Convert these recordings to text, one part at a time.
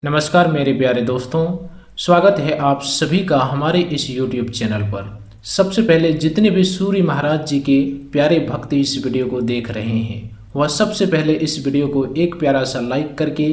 नमस्कार मेरे प्यारे दोस्तों, स्वागत है आप सभी का हमारे इस YouTube चैनल पर। सबसे पहले जितने भी सूर्य महाराज जी के प्यारे भक्त इस वीडियो को देख रहे हैं वह सबसे पहले इस वीडियो को एक प्यारा सा लाइक करके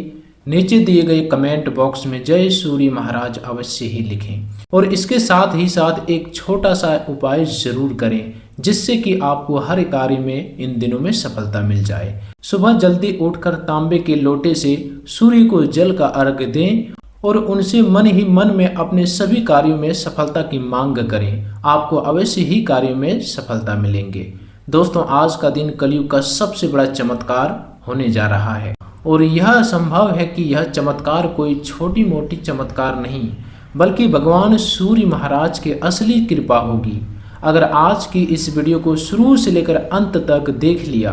नीचे दिए गए कमेंट बॉक्स में जय सूर्य महाराज अवश्य ही लिखें और इसके साथ ही साथ एक छोटा सा उपाय जरूर करें जिससे कि आपको हर कार्य में इन दिनों में सफलता मिल जाए। सुबह जल्दी उठकर तांबे के लोटे से सूर्य को जल का अर्घ्य दें और उनसे मन ही मन में अपने सभी कार्यों में सफलता की मांग करें। आपको अवश्य ही कार्यों में सफलता मिलेंगे। दोस्तों, आज का दिन कलयुग का सबसे बड़ा चमत्कार होने जा रहा है और यह संभव है कि यह चमत्कार कोई छोटी मोटी चमत्कार नहीं बल्कि भगवान सूर्य महाराज के असली कृपा होगी। अगर आज की इस वीडियो को शुरू से लेकर अंत तक देख लिया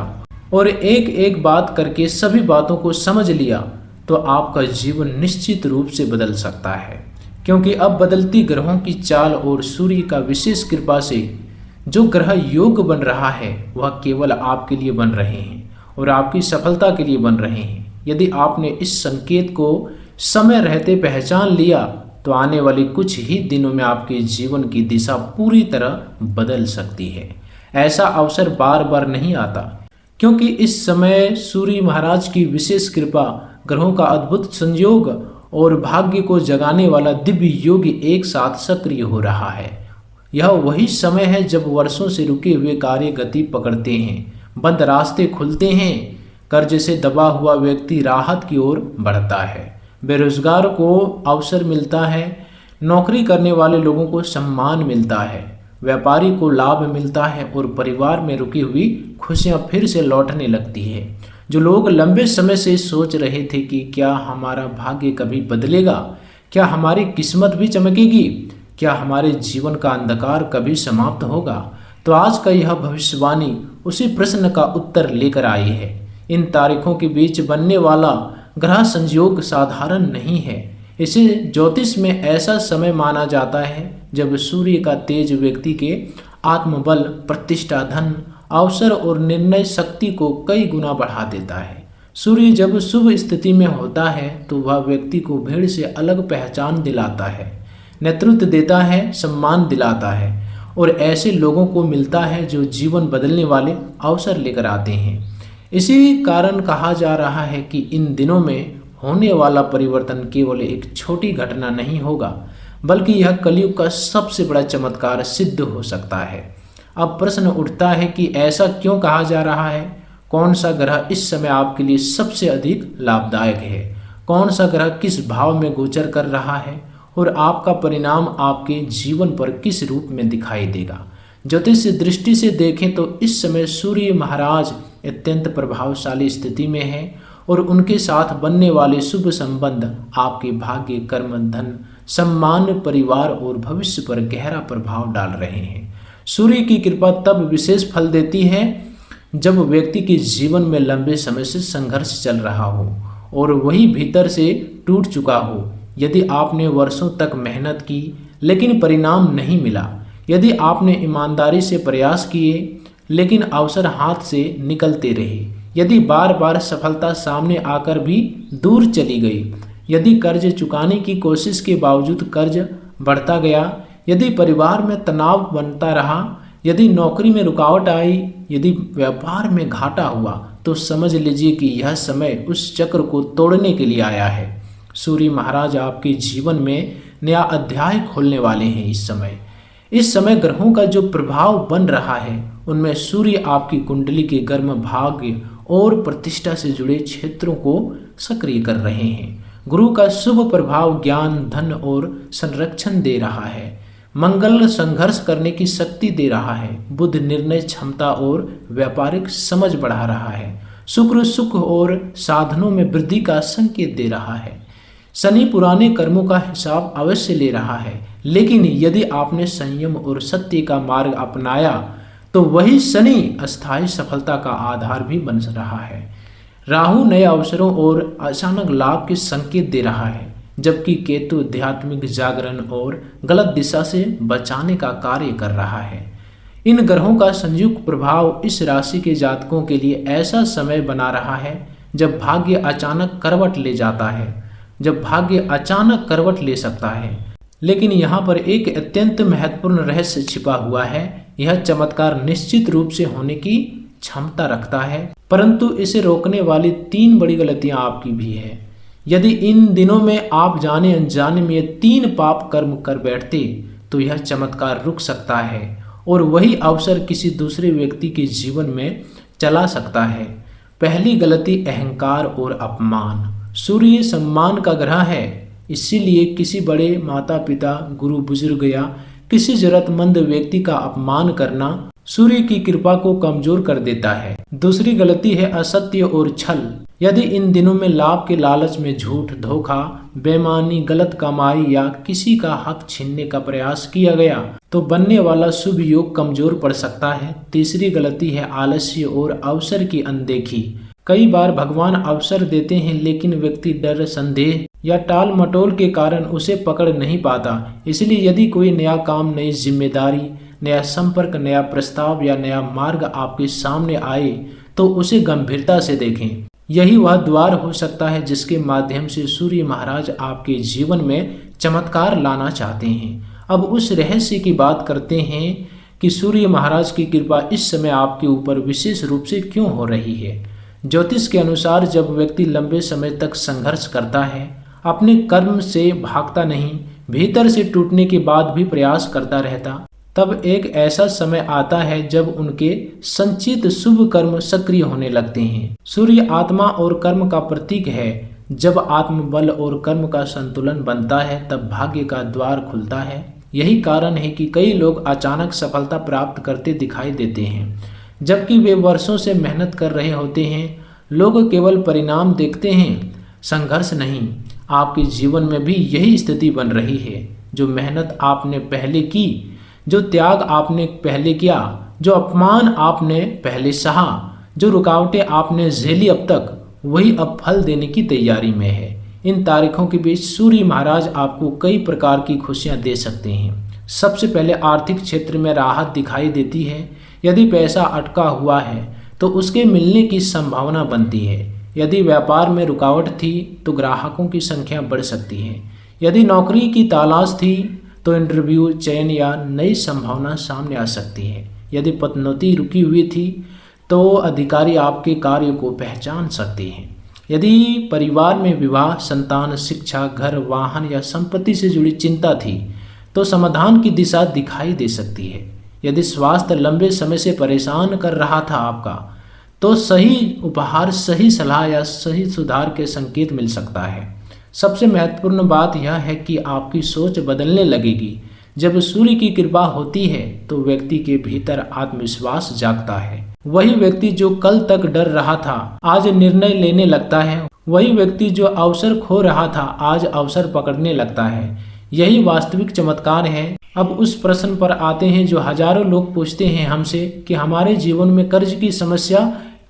और एक एक बात करके सभी बातों को समझ लिया तो आपका जीवन निश्चित रूप से बदल सकता है, क्योंकि अब बदलती ग्रहों की चाल और सूर्य का विशेष कृपा से जो ग्रह योग बन रहा है वह केवल आपके लिए बन रहे हैं और आपकी सफलता के लिए बन रहे हैं। यदि आपने इस संकेत को समय रहते पहचान लिया तो आने वाले कुछ ही दिनों में आपके जीवन की दिशा पूरी तरह बदल सकती है। ऐसा अवसर बार बार नहीं आता, क्योंकि इस समय सूर्य महाराज की विशेष कृपा, ग्रहों का अद्भुत संयोग और भाग्य को जगाने वाला दिव्य योग एक साथ सक्रिय हो रहा है। यह वही समय है जब वर्षों से रुके हुए कार्य गति पकड़ते हैं, बंद रास्ते खुलते हैं, कर्ज से दबा हुआ व्यक्ति राहत की ओर बढ़ता है, बेरोजगार को अवसर मिलता है, नौकरी करने वाले लोगों को सम्मान मिलता है, व्यापारी को लाभ मिलता है और परिवार में रुकी हुई खुशियां फिर से लौटने लगती है। जो लोग लंबे समय से सोच रहे थे कि क्या हमारा भाग्य कभी बदलेगा, क्या हमारी किस्मत भी चमकेगी, क्या हमारे जीवन का अंधकार कभी समाप्त होगा, तो आज का यह भविष्यवाणी उसी प्रश्न का उत्तर लेकर आई है। इन तारीखों के बीच बनने वाला ग्रह संयोग साधारण नहीं है। इसे ज्योतिष में ऐसा समय माना जाता है जब सूर्य का तेज व्यक्ति के आत्मबल, प्रतिष्ठा, धन, अवसर और निर्णय शक्ति को कई गुना बढ़ा देता है। सूर्य जब शुभ स्थिति में होता है तो वह व्यक्ति को भीड़ से अलग पहचान दिलाता है, नेतृत्व देता है, सम्मान दिलाता है और ऐसे लोगों को मिलता है जो जीवन बदलने वाले अवसर लेकर आते हैं। इसी कारण कहा जा रहा है कि इन दिनों में होने वाला परिवर्तन केवल एक छोटी घटना नहीं होगा बल्कि यह कलयुग का सबसे बड़ा चमत्कार सिद्ध हो सकता है। अब प्रश्न उठता है कि ऐसा क्यों कहा जा रहा है? कौन सा ग्रह इस समय आपके लिए सबसे अधिक लाभदायक है? कौन सा ग्रह किस भाव में गोचर कर रहा है और आपका परिणाम आपके जीवन पर किस रूप में दिखाई देगा? ज्योतिष दृष्टि से देखें तो इस समय सूर्य महाराज अत्यंत प्रभावशाली स्थिति में है और उनके साथ बनने वाले शुभ संबंध आपके भाग्य, कर्म, धन, सम्मान, परिवार और भविष्य पर गहरा प्रभाव डाल रहे हैं। सूर्य की कृपा तब विशेष फल देती है जब व्यक्ति के जीवन में लंबे समय से संघर्ष चल रहा हो और वही भीतर से टूट चुका हो। यदि आपने वर्षों तक मेहनत की लेकिन परिणाम नहीं मिला, यदि आपने ईमानदारी से प्रयास किए लेकिन अवसर हाथ से निकलते रहे, यदि बार बार सफलता सामने आकर भी दूर चली गई, यदि कर्ज चुकाने की कोशिश के बावजूद कर्ज बढ़ता गया, यदि परिवार में तनाव बनता रहा, यदि नौकरी में रुकावट आई, यदि व्यापार में घाटा हुआ, तो समझ लीजिए कि यह समय उस चक्र को तोड़ने के लिए आया है। सूर्य महाराज आपके जीवन में नया अध्याय खोलने वाले हैं। इस समय ग्रहों का जो प्रभाव बन रहा है उनमें सूर्य आपकी कुंडली के गर्म भाग्य और प्रतिष्ठा से जुड़े क्षेत्रों को सक्रिय कर रहे हैं। गुरु का शुभ प्रभाव ज्ञान, धन और संरक्षण दे रहा है। मंगल संघर्ष करने की शक्ति दे रहा है। बुध निर्णय क्षमता और व्यापारिक समझ बढ़ा रहा है। शुक्र सुख और साधनों में वृद्धि का संकेत दे रहा है। शनि पुराने कर्मों का हिसाब अवश्य ले रहा है, लेकिन यदि आपने संयम और सत्य का मार्ग अपनाया तो वही शनि अस्थायी सफलता का आधार भी बन रहा है। राहु नए अवसरों और अचानक लाभ के संकेत दे रहा है, जबकि केतु आध्यात्मिक जागरण और गलत दिशा से बचाने का कार्य कर रहा है। इन ग्रहों का संयुक्त प्रभाव इस राशि के जातकों के लिए ऐसा समय बना रहा है जब भाग्य अचानक करवट ले जाता है। जब भाग्य अचानक करवट ले सकता है। लेकिन यहाँ पर एक अत्यंत महत्वपूर्ण रहस्य छिपा हुआ है। यह चमत्कार निश्चित रूप से होने की क्षमता रखता है, परंतु इसे रोकने वाली 3 बड़ी गलतियां आपकी भी है। यदि इन दिनों में आप जाने अनजाने में ये 3 पाप कर्म कर बैठते तो यह चमत्कार रुक सकता है और वही अवसर किसी दूसरे व्यक्ति के जीवन में चला सकता है। पहली गलती, अहंकार और अपमान। सूर्य सम्मान का ग्रह है, इसीलिए किसी बड़े माता पिता, गुरु बुजुर्ग या किसी जरूरतमंद व्यक्ति का अपमान करना सूर्य की कृपा को कमजोर कर देता है। दूसरी गलती है असत्य और छल। यदि इन दिनों में लाभ के लालच में झूठ, धोखा, बेईमानी, गलत कमाई या किसी का हक छीनने का प्रयास किया गया तो बनने वाला शुभ योग कमजोर पड़ सकता है। तीसरी गलती है आलस्य और अवसर की अनदेखी। कई बार भगवान अवसर देते हैं लेकिन व्यक्ति डर, संदेह या टाल मटोल के कारण उसे पकड़ नहीं पाता। इसलिए यदि कोई नया काम, नई जिम्मेदारी, नया संपर्क, नया प्रस्ताव या नया मार्ग आपके सामने आए तो उसे गंभीरता से देखें। यही वह द्वार हो सकता है जिसके माध्यम से सूर्य महाराज आपके जीवन में चमत्कार लाना चाहते हैं। अब उस रहस्य की बात करते हैं कि सूर्य महाराज की कृपा इस समय आपके ऊपर विशेष रूप से क्यों हो रही है। ज्योतिष के अनुसार जब व्यक्ति लंबे समय तक संघर्ष करता है, अपने कर्म से भागता नहीं, भीतर से टूटने के बाद भी प्रयास करता रहता, तब एक ऐसा समय आता है जब उनके संचित शुभ कर्म सक्रिय होने लगते हैं। सूर्य आत्मा और कर्म का प्रतीक है। जब आत्मबल और कर्म का संतुलन बनता है तब भाग्य का द्वार खुलता है। यही कारण है कि कई लोग अचानक सफलता प्राप्त करते दिखाई देते हैं, जबकि वे वर्षों से मेहनत कर रहे होते हैं। लोग केवल परिणाम देखते हैं, संघर्ष नहीं। आपके जीवन में भी यही स्थिति बन रही है। जो मेहनत आपने पहले की, जो त्याग आपने पहले किया, जो अपमान आपने पहले सहा, जो रुकावटें आपने झेली अब तक, वही अब फल देने की तैयारी में है। इन तारीखों के बीच सूर्य महाराज आपको कई प्रकार की खुशियां दे सकते हैं। सबसे पहले आर्थिक क्षेत्र में राहत दिखाई देती है। यदि पैसा अटका हुआ है तो उसके मिलने की संभावना बनती है। यदि व्यापार में रुकावट थी तो ग्राहकों की संख्या बढ़ सकती है। यदि नौकरी की तलाश थी तो इंटरव्यू, चयन या नई संभावना सामने आ सकती है। यदि पदोन्नति रुकी हुई थी तो अधिकारी आपके कार्य को पहचान सकते हैं। यदि परिवार में विवाह, संतान, शिक्षा, घर, वाहन या संपत्ति से जुड़ी चिंता थी तो समाधान की दिशा दिखाई दे सकती है। यदि स्वास्थ्य लंबे समय से परेशान कर रहा था आपका, तो सही उपहार, सही सलाह या सही सुधार के संकेत मिल सकता है। सबसे महत्वपूर्ण बात यह है कि आपकी सोच बदलने लगेगी। जब सूर्य की कृपा होती है तो व्यक्ति के भीतर आत्मविश्वास जागता है। वही व्यक्ति जो कल तक डर रहा था आज निर्णय लेने लगता है। वही व्यक्ति जो अवसर खो रहा था आज अवसर पकड़ने लगता है। यही वास्तविक चमत्कार है। अब उस प्रश्न पर आते हैं जो हजारों लोग पूछते हैं हमसे कि हमारे जीवन में कर्ज की समस्या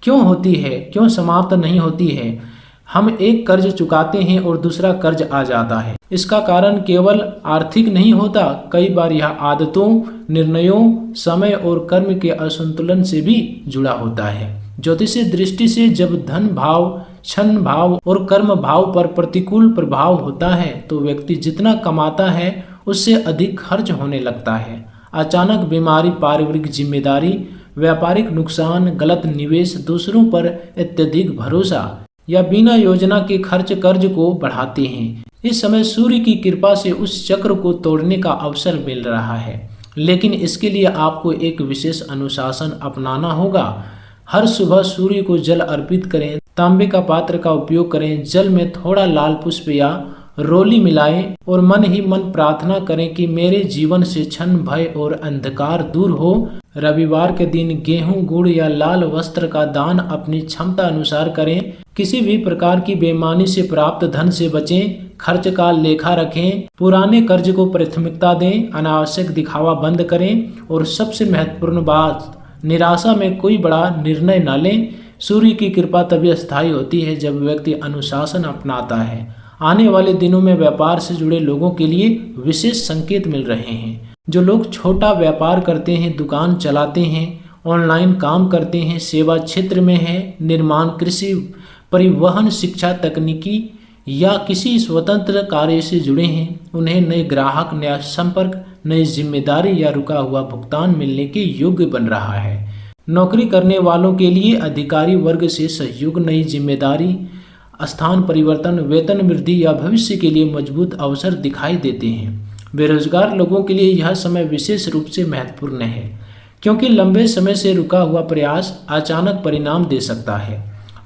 क्यों होती है, क्यों समाप्त नहीं होती है। हम एक कर्ज चुकाते हैं और दूसरा कर्ज आ जाता है। इसका कारण केवल आर्थिक नहीं होता, कई बार यह आदतों, निर्णयों, समय और कर्म के असंतुलन से भी जुड़ा होता है। ज्योतिषीय दृष्टि से जब धन भाव, क्षण भाव और कर्म भाव पर प्रतिकूल प्रभाव होता है तो व्यक्ति जितना कमाता है उससे अधिक खर्च होने लगता है। अचानक बीमारी, पारिवारिक जिम्मेदारी, व्यापारिक नुकसान, गलत निवेश, दूसरों पर अत्यधिक भरोसा या बिना योजना के खर्च कर्ज को बढ़ाते हैं। इस समय सूर्य की कृपा से उस चक्र को तोड़ने का अवसर मिल रहा है, लेकिन इसके लिए आपको एक विशेष अनुशासन अपनाना होगा। हर सुबह सूर्य को जल अर्पित करें, तांबे का पात्र का उपयोग करें, जल में थोड़ा लाल पुष्प या रोली मिलाएं और मन ही मन प्रार्थना करें कि मेरे जीवन से क्षण, भय और अंधकार दूर हो। रविवार के दिन गेहूं, गुड़ या लाल वस्त्र का दान अपनी क्षमता अनुसार करें। किसी भी प्रकार की बेईमानी से प्राप्त धन से बचें। खर्च का लेखा रखें, पुराने कर्ज को प्राथमिकता दें, अनावश्यक दिखावा बंद करें और सबसे महत्वपूर्ण बात, निराशा में कोई बड़ा निर्णय न लें। सूर्य की कृपा तभी अस्थायी होती है जब व्यक्ति अनुशासन अपनाता है। आने वाले दिनों में व्यापार से जुड़े लोगों के लिए विशेष संकेत मिल रहे हैं। जो लोग छोटा व्यापार करते हैं, दुकान चलाते हैं, ऑनलाइन काम करते हैं, सेवा क्षेत्र में हैं, निर्माण, कृषि, परिवहन, शिक्षा, तकनीकी या किसी स्वतंत्र कार्य से जुड़े हैं, उन्हें नए ग्राहक, नया संपर्क, नई जिम्मेदारी या रुका हुआ भुगतान मिलने के योग्य बन रहा है। नौकरी करने वालों के लिए अधिकारी वर्ग से सहयोग, नई जिम्मेदारी, स्थान परिवर्तन, वेतन वृद्धि या भविष्य के लिए मजबूत अवसर दिखाई देते हैं। बेरोजगार लोगों के लिए यह समय विशेष रूप से महत्वपूर्ण है, क्योंकि लंबे समय से रुका हुआ प्रयास अचानक परिणाम दे सकता है।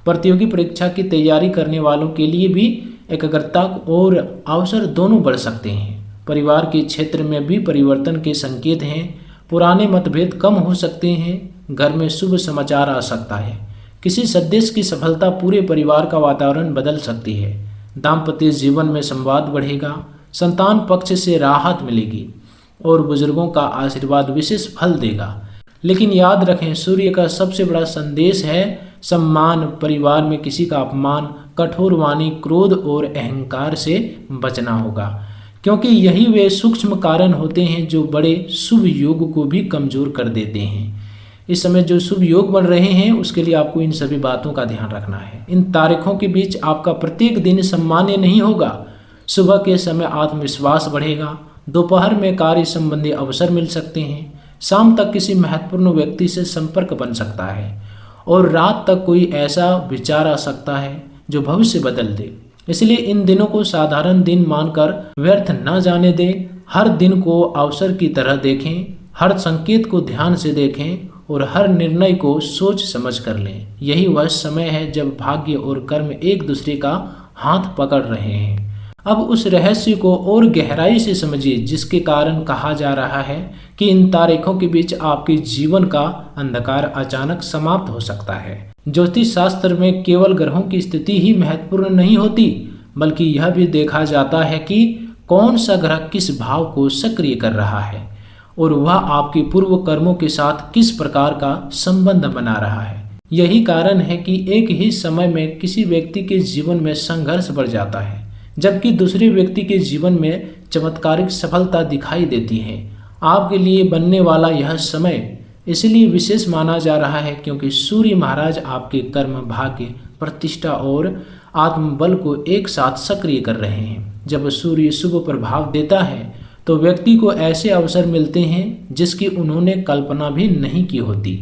प्रतियोगी परीक्षा की तैयारी करने वालों के लिए भी एकाग्रता और अवसर दोनों बढ़ सकते हैं। परिवार के क्षेत्र में भी परिवर्तन के संकेत हैं। पुराने मतभेद कम हो सकते हैं, घर में शुभ समाचार आ सकता है, किसी सदस्य की सफलता पूरे परिवार का वातावरण बदल सकती है। दाम्पत्य जीवन में संवाद बढ़ेगा, संतान पक्ष से राहत मिलेगी और बुजुर्गों का आशीर्वाद विशेष फल देगा। लेकिन याद रखें, सूर्य का सबसे बड़ा संदेश है सम्मान। परिवार में किसी का अपमान, कठोर वाणी, क्रोध और अहंकार से बचना होगा, क्योंकि यही वे सूक्ष्म कारण होते हैं जो बड़े शुभ योग को भी कमजोर कर देते हैं। इस समय जो शुभ योग बन रहे हैं उसके लिए आपको इन सभी बातों का ध्यान रखना है। इन तारीखों के बीच आपका प्रत्येक दिन सामान्य नहीं होगा। सुबह के समय आत्मविश्वास बढ़ेगा, दोपहर में कार्य संबंधी अवसर मिल सकते हैं, शाम तक किसी महत्वपूर्ण व्यक्ति से संपर्क बन सकता है और रात तक कोई ऐसा विचार आ सकता है जो भविष्य बदल दे। इसलिए इन दिनों को साधारण दिन मानकर व्यर्थ न जाने दें। हर दिन को अवसर की तरह देखें, हर संकेत को ध्यान से देखें और हर निर्णय को सोच समझ कर लें। यही वह समय है जब भाग्य और कर्म एक दूसरे का हाथ पकड़ रहे हैं। अब उस रहस्य को और गहराई से समझिए जिसके कारण कहा जा रहा है कि इन तारीखों के बीच आपके जीवन का अंधकार अचानक समाप्त हो सकता है। ज्योतिष शास्त्र में केवल ग्रहों की स्थिति ही महत्वपूर्ण नहीं होती, बल्कि यह भी देखा जाता है कि कौन सा ग्रह किस भाव को सक्रिय कर रहा है और वह आपके पूर्व कर्मों के साथ किस प्रकार का संबंध बना रहा है। यही कारण है कि एक ही समय में किसी व्यक्ति के जीवन में संघर्ष बढ़ जाता है, जबकि दूसरे व्यक्ति के जीवन में चमत्कारिक सफलता दिखाई देती है। आपके लिए बनने वाला यह समय इसलिए विशेष माना जा रहा है क्योंकि सूर्य महाराज आपके कर्म, भाग्य, प्रतिष्ठा और आत्मबल को एक साथ सक्रिय कर रहे हैं। जब सूर्य शुभ प्रभाव देता है तो व्यक्ति को ऐसे अवसर मिलते हैं जिसकी उन्होंने कल्पना भी नहीं की होती।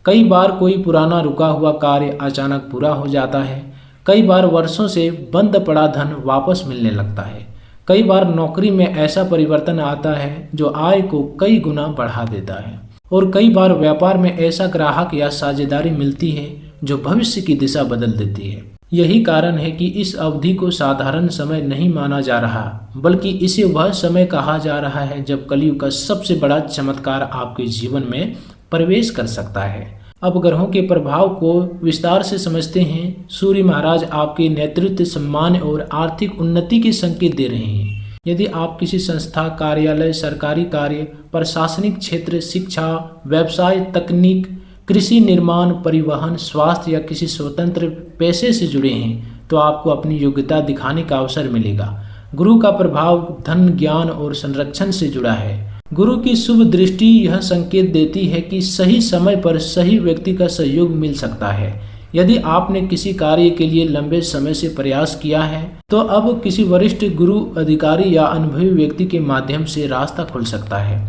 कई बार कोई पुराना रुका हुआ कार्य अचानक पूरा हो जाता है। कई बार वर्षों से बंद पड़ा धन वापस मिलने लगता है। कई बार नौकरी में ऐसा परिवर्तन आता है जो आय को कई गुना बढ़ा देता है और कई बार व्यापार में ऐसा ग्राहक या साझेदारी मिलती है जो भविष्य की दिशा बदल देती है। यही कारण है कि इस अवधि को साधारण समय नहीं माना जा रहा, बल्कि इसे वह समय कहा जा रहा है जब कलयुग का सबसे बड़ा चमत्कार आपके जीवन में प्रवेश कर सकता है। अब ग्रहों के प्रभाव को विस्तार से समझते हैं। सूर्य महाराज आपके नेतृत्व, सम्मान और आर्थिक उन्नति के संकेत दे रहे हैं। यदि आप किसी संस्था, कार्यालय, सरकारी कार्य, प्रशासनिक क्षेत्र, शिक्षा, व्यवसाय, तकनीक, कृषि, निर्माण, परिवहन, स्वास्थ्य या किसी स्वतंत्र पेशे से जुड़े हैं तो आपको अपनी योग्यता दिखाने का अवसर मिलेगा। गुरु का प्रभाव धन, ज्ञान और संरक्षण से जुड़ा है। गुरु की शुभ दृष्टि यह संकेत देती है कि सही समय पर सही व्यक्ति का सहयोग मिल सकता है। यदि आपने किसी कार्य के लिए लंबे समय से प्रयास किया है तो अब किसी वरिष्ठ गुरु, अधिकारी या अनुभवी व्यक्ति के माध्यम से रास्ता खुल सकता है।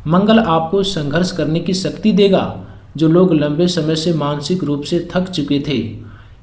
मंगल आपको संघर्ष करने की शक्ति देगा। जो लोग लंबे समय से मानसिक रूप से थक चुके थे,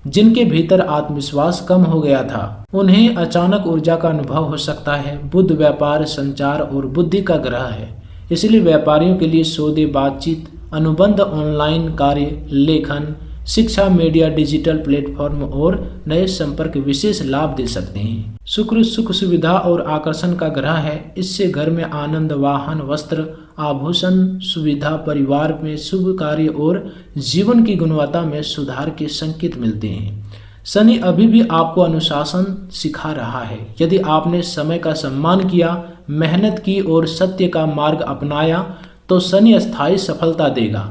जिनके भीतर आत्मविश्वास कम हो गया था, उन्हें अचानक ऊर्जा का अनुभव हो सकता है। बुध व्यापार, संचार और बुद्धि का ग्रह है, इसलिए व्यापारियों के लिए सौदे, बातचीत, अनुबंध, ऑनलाइन कार्य, लेखन, शिक्षा, मीडिया, डिजिटल प्लेटफॉर्म और नए संपर्क विशेष लाभ दे सकते हैं। शुक्र सुख, सुविधा और आकर्षण का ग्रह है, इससे घर में आनंद, वाहन, वस्त्र, आभूषण, सुविधा, परिवार में शुभ कार्य और जीवन की गुणवत्ता में सुधार के संकेत मिलते हैं। शनि अभी भी आपको अनुशासन सिखा रहा है। यदि आपने समय का सम्मान किया, मेहनत की और सत्य का मार्ग अपनाया तो शनि अस्थायी सफलता देगा।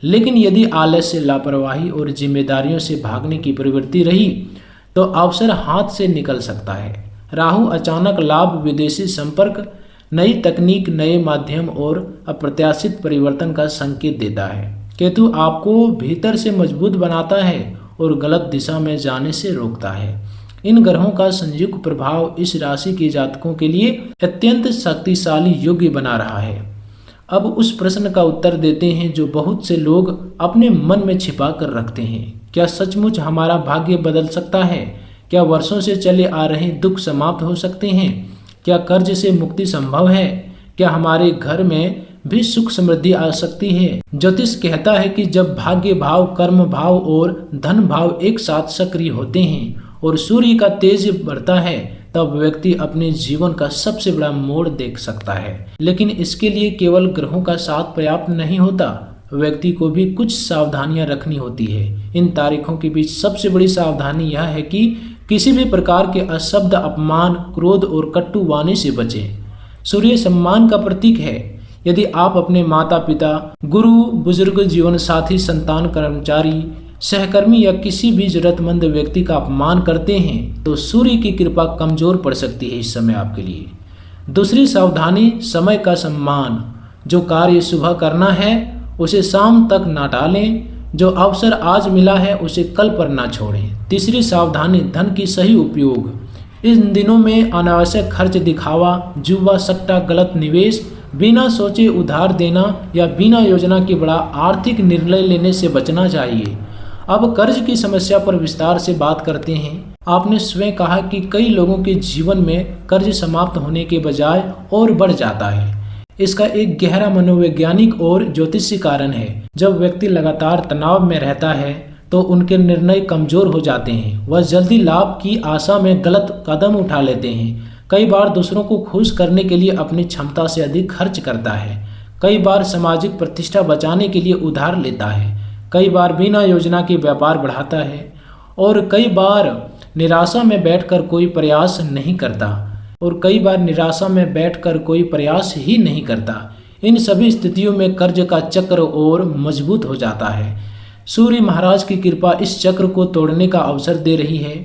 लेकिन यदि आलस्य, लापरवाही और जिम्मेदारियों से भागने की प्रवृत्ति रही तो अवसर हाथ से निकल सकता है। राहु अचानक लाभ, विदेशी संपर्क, नई तकनीक, नए माध्यम और अप्रत्याशित परिवर्तन का संकेत देता है। केतु आपको भीतर से मजबूत बनाता है और गलत दिशा में जाने से रोकता है। इन ग्रहों का संयुक्त प्रभाव इस राशि के जातकों के लिए अत्यंत शक्तिशाली योग्य बना रहा है। अब उस प्रश्न का उत्तर देते हैं जो बहुत से लोग अपने मन में छिपा कर रखते हैं। क्या सचमुच हमारा भाग्य बदल सकता है? क्या वर्षों से चले आ रहे दुख समाप्त हो सकते हैं? क्या कर्ज से मुक्ति संभव है? क्या हमारे घर में भी सुख समृद्धि आ सकती है? ज्योतिष कहता है कि जब भाग्य भाव, कर्म भाव और धन भाव एक साथ सक्रिय होते हैं और सूर्य का तेज बढ़ता है, तब व्यक्ति अपने जीवन का सबसे बड़ा मोड़ देख सकता है। लेकिन इसके लिए केवल ग्रहों का साथ पर्याप्त नहीं होता, व्यक्ति को भी कुछ सावधानियां रखनी होती है। इन तारीखों के बीच सबसे बड़ी सावधानी यह है कि किसी भी प्रकार के अशब्द, अपमान, क्रोध और कटु वाणी से बचें। सूर्य सम्मान का प्रतीक है। यदि आप अपने माता पिता, गुरु, बुजुर्ग, जीवन साथी, संतान, कर्मचारी, सहकर्मी या किसी भी जरूरतमंद व्यक्ति का अपमान करते हैं तो सूर्य की कृपा कमजोर पड़ सकती है इस समय आपके लिए। दूसरी सावधानी, समय का सम्मान। जो कार्य सुबह करना है उसे शाम तक ना टालें। जो अवसर आज मिला है उसे कल पर ना छोड़ें। तीसरी सावधानी, धन की सही उपयोग। इन दिनों में अनावश्यक खर्च, दिखावा, जुआ, सट्टा, गलत निवेश, बिना सोचे उधार देना या बिना योजना के बड़ा आर्थिक निर्णय लेने से बचना चाहिए। अब कर्ज की समस्या पर विस्तार से बात करते हैं। आपने स्वयं कहा कि कई लोगों के जीवन में कर्ज समाप्त होने के बजाय और बढ़ जाता है। इसका एक गहरा मनोवैज्ञानिक और ज्योतिषीय कारण है। जब व्यक्ति लगातार तनाव में रहता है तो उनके निर्णय कमजोर हो जाते हैं। वह जल्दी लाभ की आशा में गलत कदम उठा लेते हैं। कई बार दूसरों को खुश करने के लिए अपनी क्षमता से अधिक खर्च करता है। कई बार सामाजिक प्रतिष्ठा बचाने के लिए उधार लेता है। कई बार बिना योजना के व्यापार बढ़ाता है और कई बार निराशा में बैठकर कोई प्रयास ही नहीं करता। इन सभी स्थितियों में कर्ज का चक्र और मजबूत हो जाता है। सूर्य महाराज की कृपा इस चक्र को तोड़ने का अवसर दे रही है।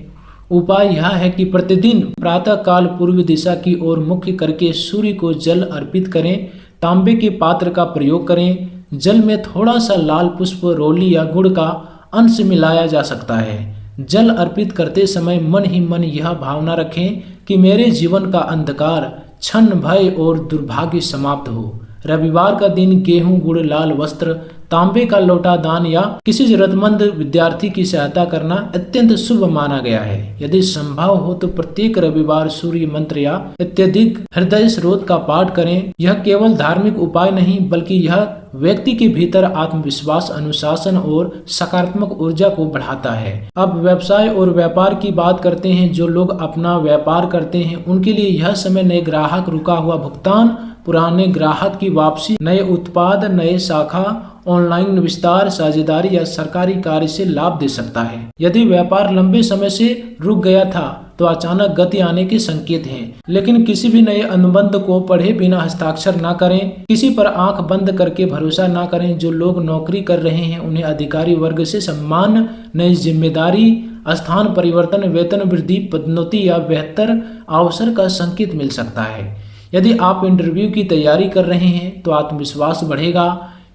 उपाय यह है कि प्रतिदिन प्रातः काल पूर्व दिशा की ओर मुख करके सूर्य को जल अर्पित करें। तांबे के पात्र का प्रयोग करें। जल में थोड़ा सा लाल पुष्प, रोली या गुड़ का अंश मिलाया जा सकता है। जल अर्पित करते समय मन ही मन यह भावना रखें कि मेरे जीवन का अंधकार, क्षण, भय और दुर्भाग्य समाप्त हो। रविवार का दिन गेहूं, गुड़, लाल वस्त्र, तांबे का लोटा दान या किसी जरूरतमंद विद्यार्थी की सहायता करना अत्यंत शुभ माना गया है। यदि संभव हो तो प्रत्येक रविवार सूर्य मंत्र या अत्यधिक हृदय स्रोत का पाठ करें। यह केवल धार्मिक उपाय नहीं बल्कि यह व्यक्ति के भीतर आत्मविश्वास, अनुशासन और सकारात्मक ऊर्जा को बढ़ाता है। अब व्यवसाय और व्यापार की बात करते हैं। जो लोग अपना व्यापार करते हैं उनके लिए यह समय नए ग्राहक, रुका हुआ भुगतान, पुराने ग्राहक की वापसी, नए उत्पाद, नए शाखा, ऑनलाइन विस्तार, साझेदारी या सरकारी कार्य से लाभ दे सकता है। यदि व्यापार लंबे समय से रुक गया था तो अचानक गति आने के संकेत हैं। लेकिन किसी भी नए अनुबंध को पढ़े बिना हस्ताक्षर न करें। किसी पर आंख बंद करके भरोसा न करें। जो लोग नौकरी कर रहे हैं उन्हें अधिकारी वर्ग से सम्मान, नई जिम्मेदारी, स्थान परिवर्तन, वेतन वृद्धि, पदोन्नति या बेहतर अवसर का संकेत मिल सकता है। यदि आप इंटरव्यू की तैयारी कर रहे हैं तो आत्मविश्वास बढ़ेगा।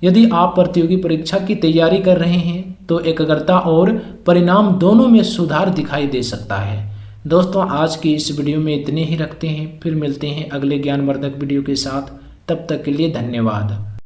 यदि आप प्रतियोगी परीक्षा की तैयारी कर रहे हैं तो एकाग्रता और परिणाम दोनों में सुधार दिखाई दे सकता है। दोस्तों, आज की इस वीडियो में इतने ही रखते हैं। फिर मिलते हैं अगले ज्ञानवर्धक वीडियो के साथ। तब तक के लिए धन्यवाद।